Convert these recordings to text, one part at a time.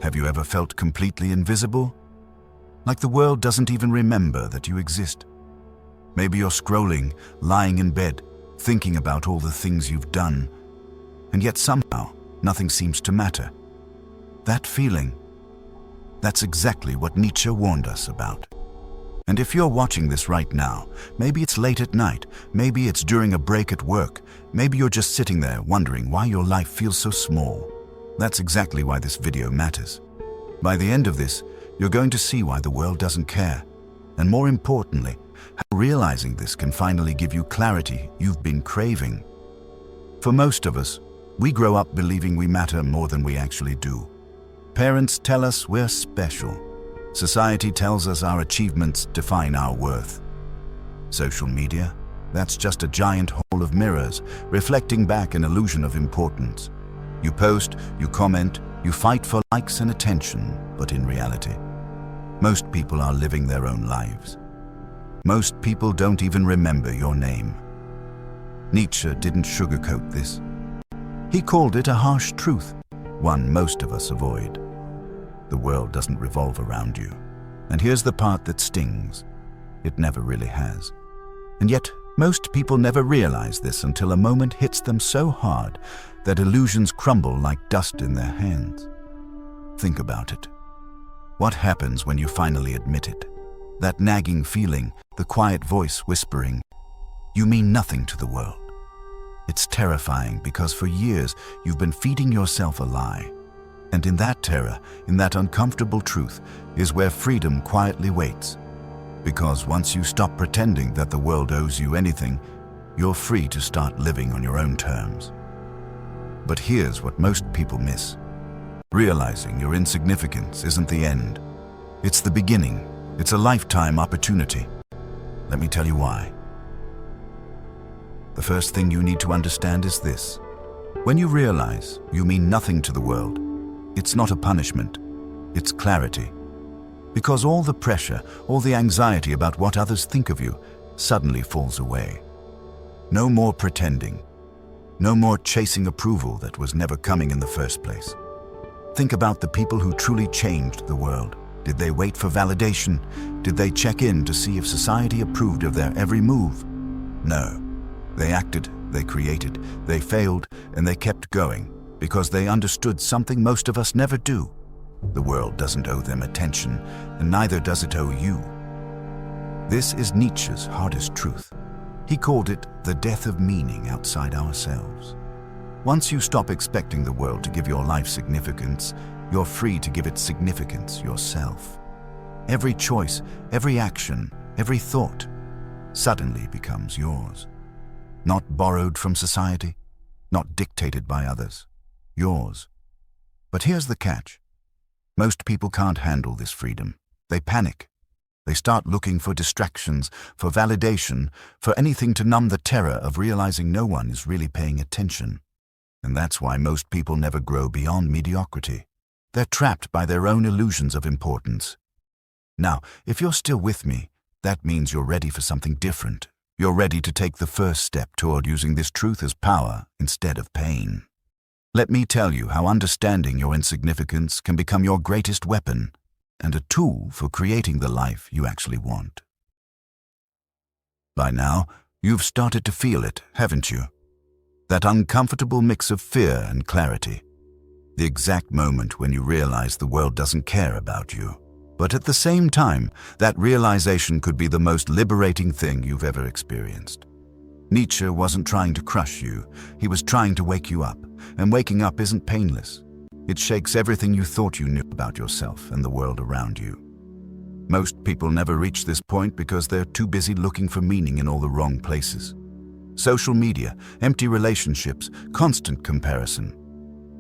Have you ever felt completely invisible? Like the world doesn't even remember that you exist. Maybe you're scrolling, lying in bed, thinking about all the things you've done, and yet somehow nothing seems to matter. That feeling, that's exactly what Nietzsche warned us about. And if you're watching this right now, maybe it's late at night, maybe it's during a break at work, maybe you're just sitting there wondering why your life feels so small. That's exactly why this video matters. By the end of this, you're going to see why the world doesn't care, and more importantly, how realizing this can finally give you clarity you've been craving. For most of us, we grow up believing we matter more than we actually do. Parents tell us we're special. Society tells us our achievements define our worth. Social media, that's just a giant hall of mirrors, reflecting back an illusion of importance. You post, you comment, you fight for likes and attention, but in reality, most people are living their own lives. Most people don't even remember your name. Nietzsche didn't sugarcoat this. He called it a harsh truth, one most of us avoid. The world doesn't revolve around you. And here's the part that stings. It never really has. And yet, most people never realize this until a moment hits them so hard that illusions crumble like dust in their hands. Think about it. What happens when you finally admit it? That nagging feeling, the quiet voice whispering, "You mean nothing to the world." It's terrifying because for years you've been feeding yourself a lie. And in that terror, in that uncomfortable truth, is where freedom quietly waits. Because once you stop pretending that the world owes you anything, you're free to start living on your own terms. But here's what most people miss. Realizing your insignificance isn't the end. It's the beginning. It's a lifetime opportunity. Let me tell you why. The first thing you need to understand is this. When you realize you mean nothing to the world, it's not a punishment, it's clarity. Because all the pressure, all the anxiety about what others think of you suddenly falls away. No more pretending. No more chasing approval that was never coming in the first place. Think about the people who truly changed the world. Did they wait for validation? Did they check in to see if society approved of their every move? No. They acted, they created, they failed, and they kept going because they understood something most of us never do. The world doesn't owe them attention, and neither does it owe you. This is Nietzsche's hardest truth. He called it the death of meaning outside ourselves. Once you stop expecting the world to give your life significance, you're free to give it significance yourself. Every choice, every action, every thought suddenly becomes yours. Not borrowed from society, not dictated by others. Yours. But here's the catch. Most people can't handle this freedom. They panic. They start looking for distractions, for validation, for anything to numb the terror of realizing no one is really paying attention. And that's why most people never grow beyond mediocrity. They're trapped by their own illusions of importance. Now, if you're still with me, that means you're ready for something different. You're ready to take the first step toward using this truth as power instead of pain. Let me tell you how understanding your insignificance can become your greatest weapon and a tool for creating the life you actually want. By now, you've started to feel it, haven't you? That uncomfortable mix of fear and clarity. The exact moment when you realize the world doesn't care about you. But at the same time, that realization could be the most liberating thing you've ever experienced. Nietzsche wasn't trying to crush you, he was trying to wake you up. And waking up isn't painless. It shakes everything you thought you knew about yourself and the world around you. Most people never reach this point because they're too busy looking for meaning in all the wrong places. Social media, empty relationships, constant comparison.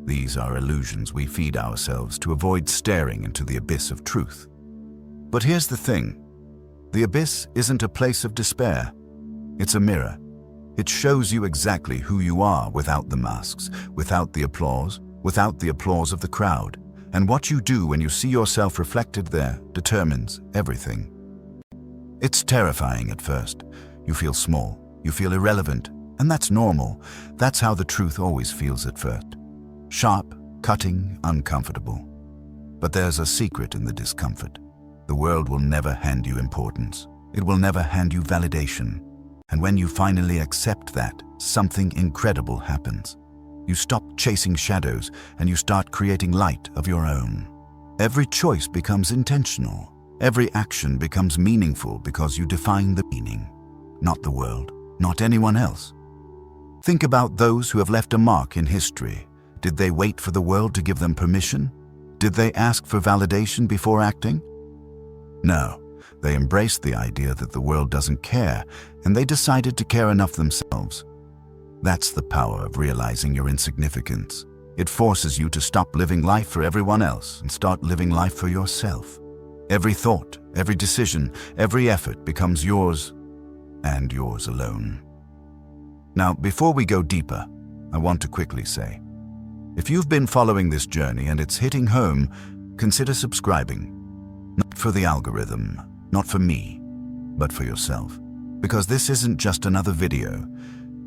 These are illusions we feed ourselves to avoid staring into the abyss of truth. But here's the thing. The abyss isn't a place of despair. It's a mirror. It shows you exactly who you are without the masks, without the applause of the crowd. And what you do when you see yourself reflected there determines everything. It's terrifying at first. You feel small, you feel irrelevant, and that's normal. That's how the truth always feels at first. Sharp, cutting, uncomfortable. But there's a secret in the discomfort. The world will never hand you importance. It will never hand you validation. And when you finally accept that, something incredible happens. You stop chasing shadows and you start creating light of your own. Every choice becomes intentional. Every action becomes meaningful because you define the meaning, not the world, not anyone else. Think about those who have left a mark in history. Did they wait for the world to give them permission? Did they ask for validation before acting? No, they embraced the idea that the world doesn't care, and they decided to care enough themselves. That's the power of realizing your insignificance. It forces you to stop living life for everyone else and start living life for yourself. Every thought, every decision, every effort becomes yours and yours alone. Now, before we go deeper, I want to quickly say, if you've been following this journey and it's hitting home, consider subscribing. Not for the algorithm, not for me, but for yourself. Because this isn't just another video.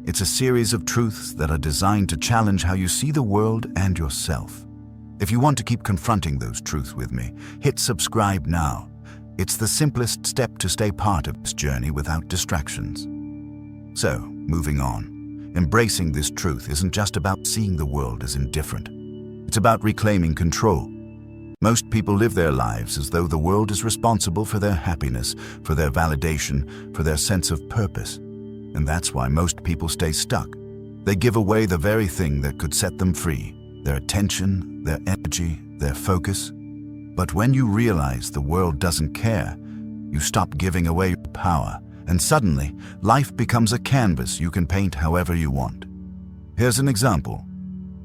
It's a series of truths that are designed to challenge how you see the world and yourself. If you want to keep confronting those truths with me, hit subscribe now. It's the simplest step to stay part of this journey without distractions. So, moving on. Embracing this truth isn't just about seeing the world as indifferent. It's about reclaiming control. Most people live their lives as though the world is responsible for their happiness, for their validation, for their sense of purpose. And that's why most people stay stuck. They give away the very thing that could set them free, their attention, their energy, their focus. But when you realize the world doesn't care, you stop giving away your power, and suddenly, life becomes a canvas you can paint however you want. Here's an example.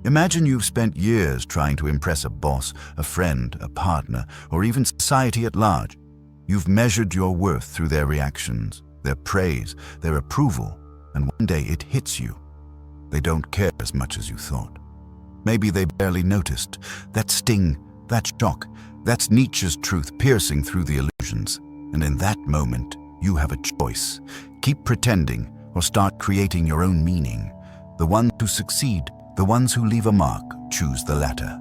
Imagine you've spent years trying to impress a boss, a friend, a partner, or even society at large. You've measured your worth through their reactions, their praise, their approval, and one day it hits you. They don't care as much as you thought. Maybe they barely noticed. That sting, that shock, that's Nietzsche's truth piercing through the illusions. And in that moment, you have a choice. Keep pretending or start creating your own meaning. The ones who succeed, the ones who leave a mark, choose the latter.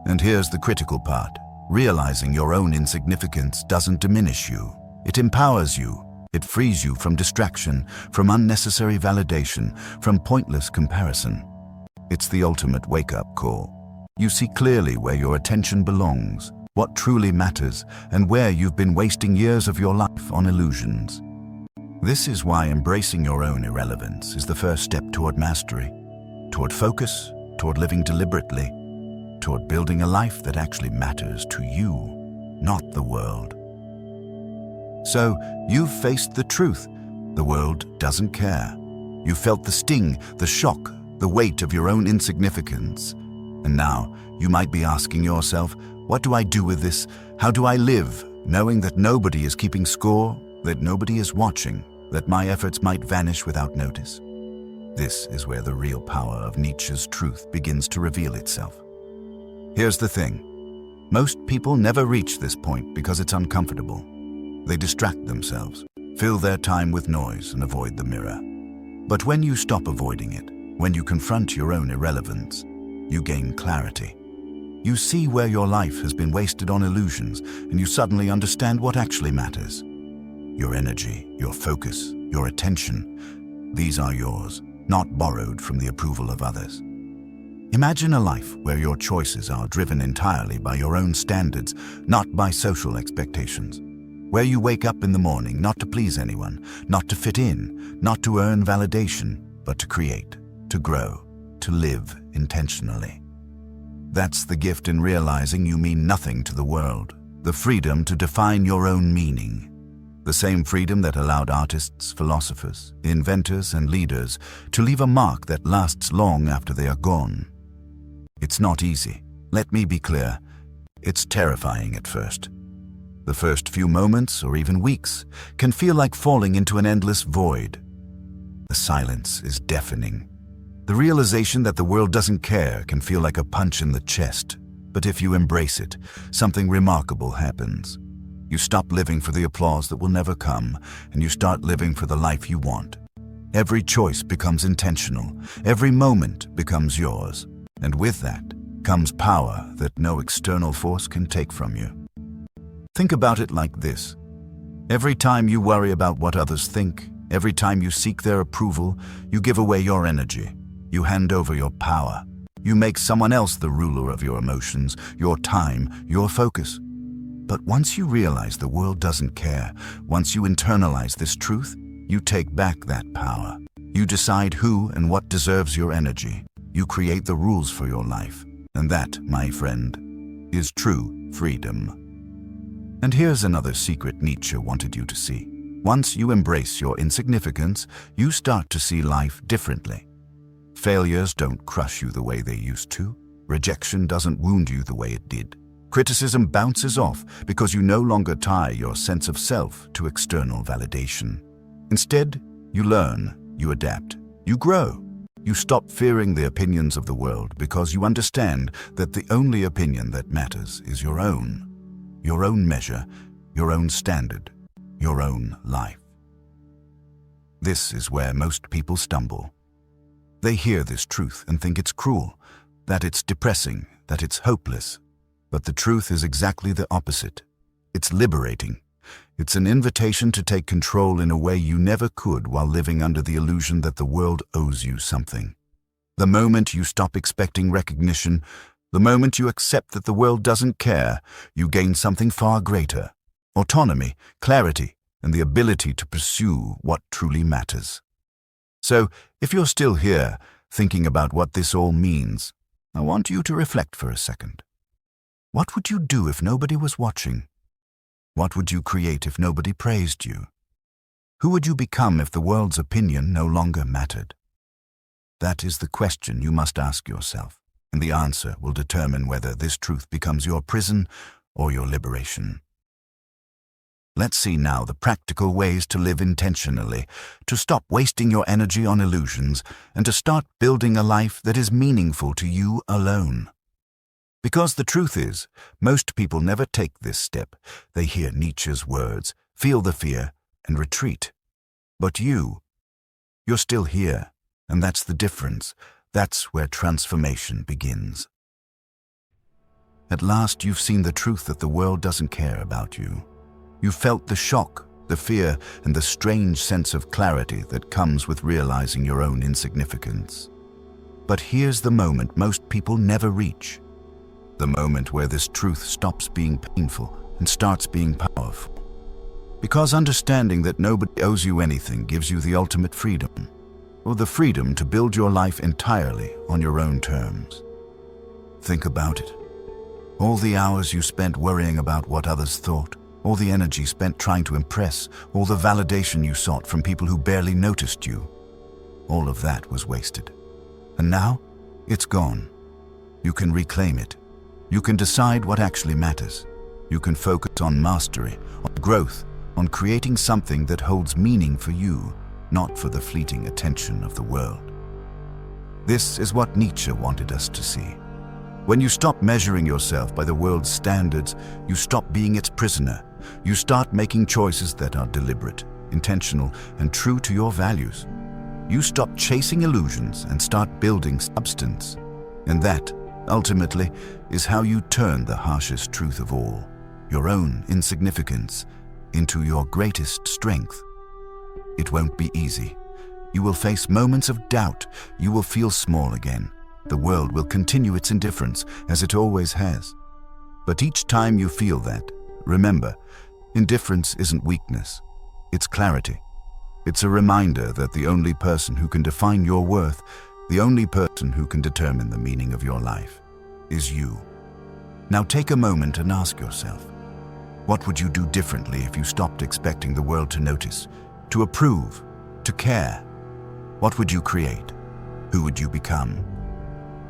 And here's the critical part. Realizing your own insignificance doesn't diminish you. It empowers you. It frees you from distraction, from unnecessary validation, from pointless comparison. It's the ultimate wake-up call. You see clearly where your attention belongs, what truly matters, and where you've been wasting years of your life on illusions. This is why embracing your own irrelevance is the first step toward mastery, toward focus, toward living deliberately, toward building a life that actually matters to you, not the world. So, you've faced the truth. The world doesn't care. You felt the sting, the shock, the weight of your own insignificance. And now, you might be asking yourself, what do I do with this? How do I live, knowing that nobody is keeping score, that nobody is watching, that my efforts might vanish without notice? This is where the real power of Nietzsche's truth begins to reveal itself. Here's the thing. Most people never reach this point because it's uncomfortable. They distract themselves, fill their time with noise, and avoid the mirror. But when you stop avoiding it, when you confront your own irrelevance, you gain clarity. You see where your life has been wasted on illusions, and you suddenly understand what actually matters. Your energy, your focus, your attention, these are yours, not borrowed from the approval of others. Imagine a life where your choices are driven entirely by your own standards, not by social expectations. Where you wake up in the morning not to please anyone, not to fit in, not to earn validation, but to create, to grow, to live intentionally. That's the gift in realizing you mean nothing to the world, the freedom to define your own meaning. The same freedom that allowed artists, philosophers, inventors, and leaders to leave a mark that lasts long after they are gone. It's not easy. Let me be clear. It's terrifying at first. The first few moments, or even weeks, can feel like falling into an endless void. The silence is deafening. The realization that the world doesn't care can feel like a punch in the chest. But if you embrace it, something remarkable happens. You stop living for the applause that will never come, and you start living for the life you want. Every choice becomes intentional. Every moment becomes yours. And with that, comes power that no external force can take from you. Think about it like this. Every time you worry about what others think, every time you seek their approval, you give away your energy. You hand over your power. You make someone else the ruler of your emotions, your time, your focus. But once you realize the world doesn't care, once you internalize this truth, you take back that power. You decide who and what deserves your energy. You create the rules for your life. And that, my friend, is true freedom. And here's another secret Nietzsche wanted you to see. Once you embrace your insignificance, you start to see life differently. Failures don't crush you the way they used to. Rejection doesn't wound you the way it did. Criticism bounces off because you no longer tie your sense of self to external validation. Instead, you learn, you adapt, you grow. You stop fearing the opinions of the world because you understand that the only opinion that matters is your own measure, your own standard, your own life. This is where most people stumble. They hear this truth and think it's cruel, that it's depressing, that it's hopeless. But the truth is exactly the opposite. It's liberating. It's an invitation to take control in a way you never could while living under the illusion that the world owes you something. The moment you stop expecting recognition, the moment you accept that the world doesn't care, you gain something far greater: autonomy, clarity, and the ability to pursue what truly matters. So, if you're still here, thinking about what this all means, I want you to reflect for a second. What would you do if nobody was watching? What would you create if nobody praised you? Who would you become if the world's opinion no longer mattered? That is the question you must ask yourself, and the answer will determine whether this truth becomes your prison or your liberation. Let's see now the practical ways to live intentionally, to stop wasting your energy on illusions, and to start building a life that is meaningful to you alone. Because the truth is, most people never take this step. They hear Nietzsche's words, feel the fear, and retreat. But you're still here, and that's the difference. That's where transformation begins. At last, you've seen the truth that the world doesn't care about you. You've felt the shock, the fear, and the strange sense of clarity that comes with realizing your own insignificance. But here's the moment most people never reach. The moment where this truth stops being painful and starts being powerful. Because understanding that nobody owes you anything gives you the ultimate freedom, or the freedom to build your life entirely on your own terms. Think about it. All the hours you spent worrying about what others thought, all the energy spent trying to impress, all the validation you sought from people who barely noticed you, all of that was wasted. And now, it's gone. You can reclaim it. You can decide what actually matters. You can focus on mastery, on growth, on creating something that holds meaning for you, not for the fleeting attention of the world. This is what Nietzsche wanted us to see. When you stop measuring yourself by the world's standards, you stop being its prisoner. You start making choices that are deliberate, intentional, and true to your values. You stop chasing illusions and start building substance. And that, ultimately, is how you turn the harshest truth of all, your own insignificance, into your greatest strength. It won't be easy. You will face moments of doubt. You will feel small again. The world will continue its indifference, as it always has. But each time you feel that, remember, indifference isn't weakness. It's clarity. It's a reminder that the only person who can define your worth, the only person who can determine the meaning of your life, is you. Now take a moment and ask yourself, what would you do differently if you stopped expecting the world to notice, to approve, to care? What would you create? Who would you become?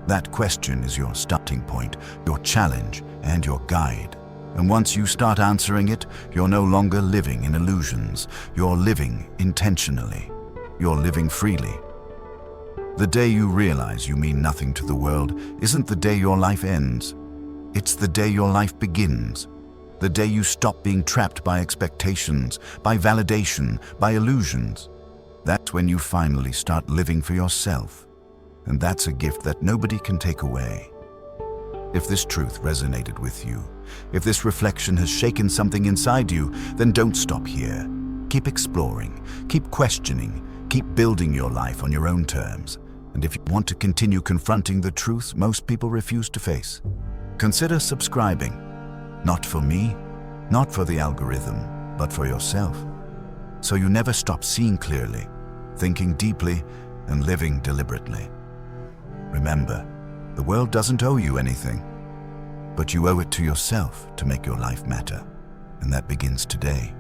That question is your starting point, your challenge, and your guide. And once you start answering it, you're no longer living in illusions. You're living intentionally. You're living freely. The day you realize you mean nothing to the world isn't the day your life ends. It's the day your life begins. The day you stop being trapped by expectations, by validation, by illusions. That's when you finally start living for yourself. And that's a gift that nobody can take away. If this truth resonated with you, if this reflection has shaken something inside you, then don't stop here. Keep exploring, keep questioning, keep building your life on your own terms. And if you want to continue confronting the truth most people refuse to face, consider subscribing. Not for me, not for the algorithm, but for yourself. So you never stop seeing clearly, thinking deeply, and living deliberately. Remember, the world doesn't owe you anything, but you owe it to yourself to make your life matter. And that begins today.